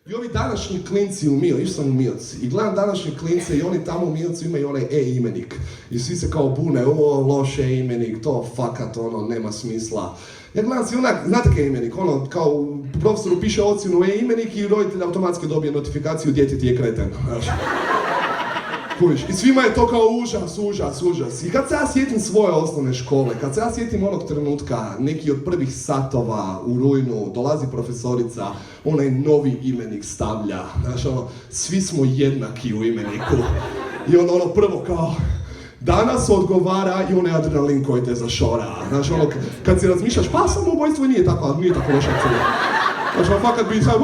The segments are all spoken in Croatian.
I ovi današnji klinci u Mio, išao sam u Mioc, i gledam današnje klince i oni tamo u Miocu imaju onaj e-imenik. I svi se kao bune, loš e-imenik, to fakat, nema smisla. Ja gledam si onak, znate kaj je imenik, kao profesoru piše ocjenu e-imenik i roditelj automatski dobije notifikaciju, dijete ti je kreten. I svima je to kao užas. I kad se ja sjetim svoje osnovne škole, kad se ja sjetim onog trenutka, neki od prvih satova u rujnu, dolazi profesorica, onaj novi imenik stavlja, svi smo jednaki u imeniku. I onda prvo kao, danas odgovara i onaj adrenalin koji te zašora. Kad si razmišljaš, pa samoubojstvo nije tako loša cijela. Fakat bi sad,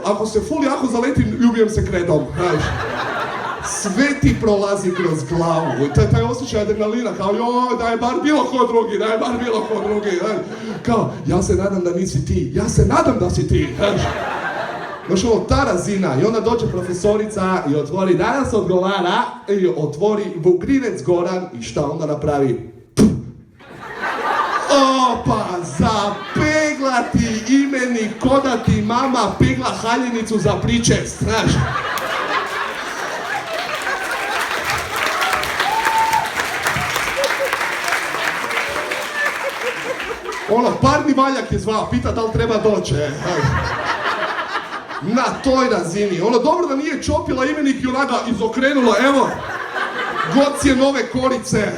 ako se ful jako zaletim, ljubijem se kredom. Sve ti prolazi kroz glavu. Taj osjećaj adrenalina, kao joj, da je bar bilo ko drugi. Kao, ja se nadam da nisi ti, ja se nadam da si ti. Znaš, ta razina, i onda dođe profesorica i otvori, danas odgovara, i otvori Vugrinec Goran i šta onda napravi? Opa, zapeglati imenik, ko da ti mama pegla haljenicu za pričest, znaš. Parni valjak je zvao, pita da li treba doći. Na toj razini. Dobro da nije čopila imenik i ona ga izokrenula, evo. Gocije nove korice.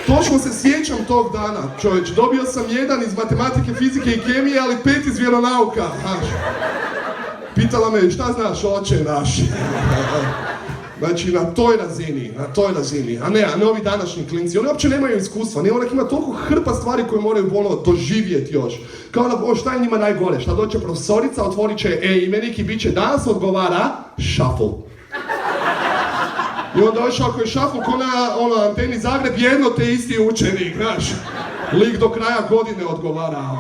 Točno se sjećam tog dana, čovječ. Dobio sam 1 iz matematike, fizike i kemije, ali 5 iz vjeronauka. Pitala me, šta znaš, oče naš? Znači, na toj razini, a ne ovi današnji klinci, oni uopće nemaju iskustva, onak ima toliko hrpa stvari koje moraju doživjeti još. Kao šta je njima najgore, šta doće profesorica, otvorit će e-imenik i bit će danas odgovara shuffle. I onda još ako je shuffle ko na anteni Zagreb, jedno te isti učenik, znaš. Lik do kraja godine odgovara,